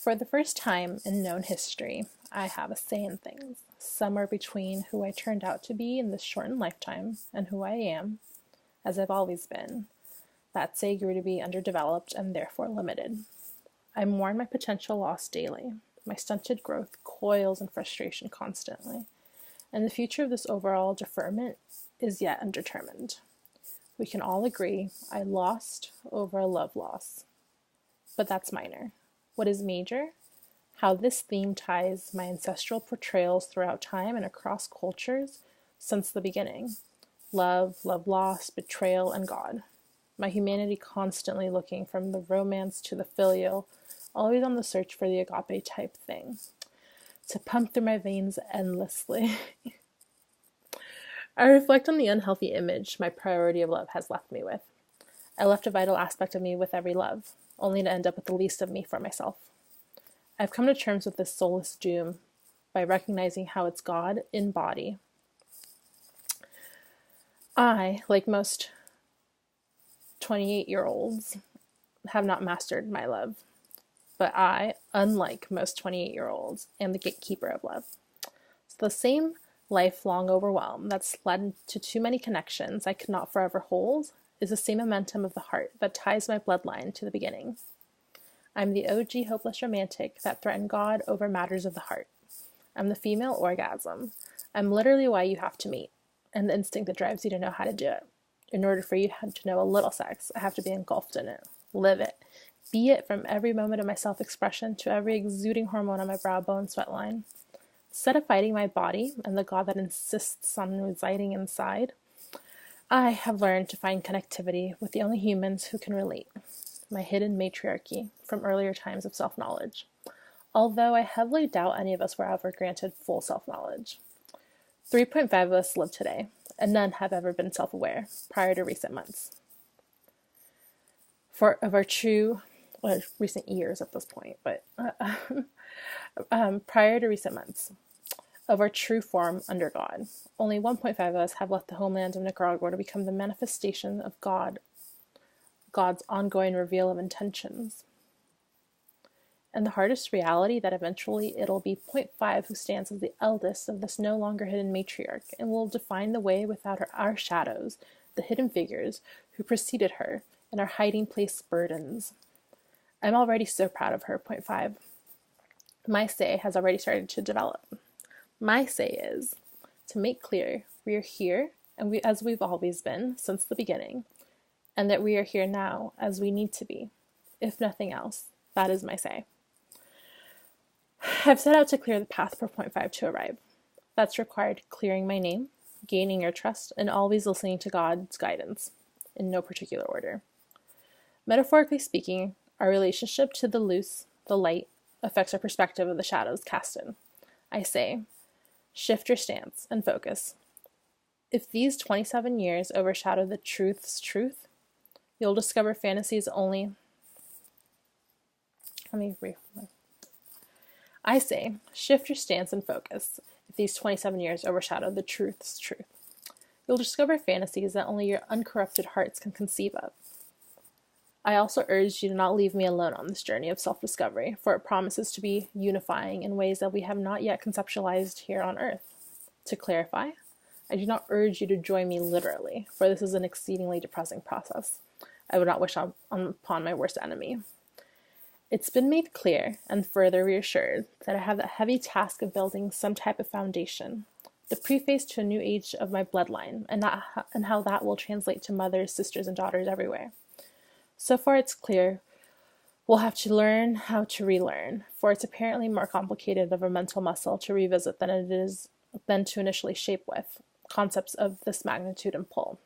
For the first time in known history, I have a say in things, somewhere between who I turned out to be in this shortened lifetime and who I am, as I've always been. That say grew to be underdeveloped and therefore limited. I mourn my potential loss daily. My stunted growth coils in frustration constantly, and the future of this overall deferment is yet undetermined. We can all agree I lost over a love loss, but that's minor. What is major? How this theme ties my ancestral portrayals throughout time and across cultures since the beginning. Love, love lost, betrayal, and God. My humanity constantly looking from the romance to the filial, always on the search for the agape type thing, to pump through my veins endlessly. I reflect on the unhealthy image my priority of love has left me with. I left a vital aspect of me with every love, only to end up with the least of me for myself. I've come to terms with this soulless doom by recognizing how it's God in body. I, like most 28-year-olds, have not mastered my love. But I, unlike most 28-year-olds, am the gatekeeper of love. So the same lifelong overwhelm that's led to too many connections I could not forever hold is the same momentum of the heart that ties my bloodline to the beginning. I'm the OG hopeless romantic that threatened God over matters of the heart. I'm the female orgasm. I'm literally why you have to meet, and the instinct that drives you to know how to do it. In order for you to know a little sex, I have to be engulfed in it, live it, be it from every moment of my self-expression to every exuding hormone on my brow bone sweat line. Instead of fighting my body and the God that insists on residing inside, I have learned to find connectivity with the only humans who can relate, my hidden matriarchy from earlier times of self-knowledge, although I heavily doubt any of us were ever granted full self-knowledge. 3.5 of us live today, and none have ever been self-aware prior to recent months. Recent years at this point, but prior to recent months, of our true form under God. Only 1.5 of us have left the homeland of Nicaragua to become the manifestation of God's ongoing reveal of intentions. And the hardest reality that eventually it'll be 0.5 who stands as the eldest of this no longer hidden matriarch and will define the way without our shadows, the hidden figures who preceded her, and our hiding place burdens. I'm already so proud of her, 0.5. My say has already started to develop. My say is to make clear we are here and as we've always been since the beginning, and that we are here now as we need to be. If nothing else, that is my say. I've set out to clear the path for 0.5 to arrive. That's required clearing my name, gaining your trust, and always listening to God's guidance, in no particular order. Metaphorically speaking, our relationship to the loose, the light, affects our perspective of the shadows cast in. I say, shift your stance and focus. If these 27 years overshadow the truth's truth, you'll discover fantasies only. I say, shift your stance and focus. If these 27 years overshadow the truth's truth, you'll discover fantasies that only your uncorrupted hearts can conceive of. I also urge you to not leave me alone on this journey of self-discovery, for it promises to be unifying in ways that we have not yet conceptualized here on Earth. To clarify, I do not urge you to join me literally, for this is an exceedingly depressing process. I would not wish upon my worst enemy. It's been made clear and further reassured that I have the heavy task of building some type of foundation, the preface to a new age of my bloodline, and how that will translate to mothers, sisters, and daughters everywhere. So far it's clear we'll have to learn how to relearn, for it's apparently more complicated of a mental muscle to revisit than to initially shape with concepts of this magnitude and pull.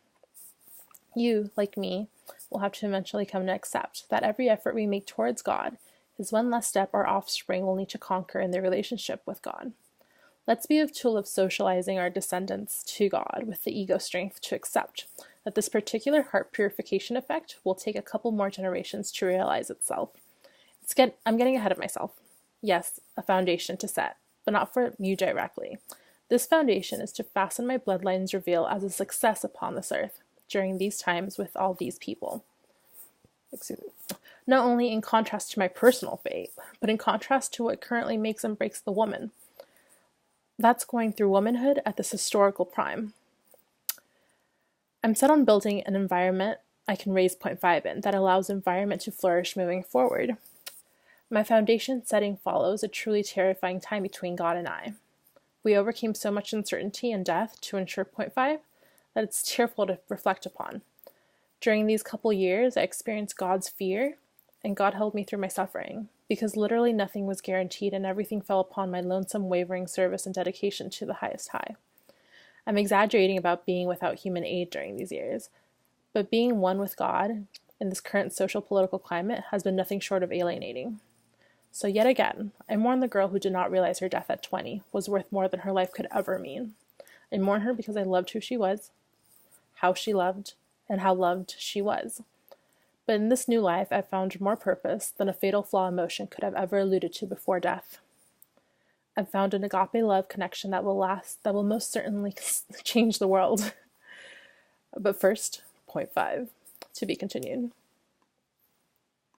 You, like me, will have to eventually come to accept that every effort we make towards God is one less step our offspring will need to conquer in their relationship with God. Let's be a tool of socializing our descendants to God with the ego strength to accept that this particular heart purification effect will take a couple more generations to realize itself. I'm getting ahead of myself. Yes, a foundation to set, but not for you directly. This foundation is to fasten my bloodline's reveal as a success upon this earth during these times with all these people. not only in contrast to my personal fate, but in contrast to what currently makes and breaks the woman. That's going through womanhood at this historical prime. I'm set on building an environment I can raise point 0.5 in that allows environment to flourish moving forward. My foundation setting follows a truly terrifying time between God and I. We overcame so much uncertainty and death to ensure point 0.5 that it's tearful to reflect upon. During these couple years, I experienced God's fear, and God held me through my suffering, because literally nothing was guaranteed and everything fell upon my lonesome, wavering service and dedication to the highest high. I'm exaggerating about being without human aid during these years, but being one with God in this current social political climate has been nothing short of alienating. So yet again, I mourn the girl who did not realize her death at 20 was worth more than her life could ever mean. I mourn her because I loved who she was, how she loved, and how loved she was. But in this new life, I've found more purpose than a fatal flaw emotion could have ever alluded to before death. I've found an agape love connection that will last, that will most certainly change the world. But first, point 0.5, to be continued.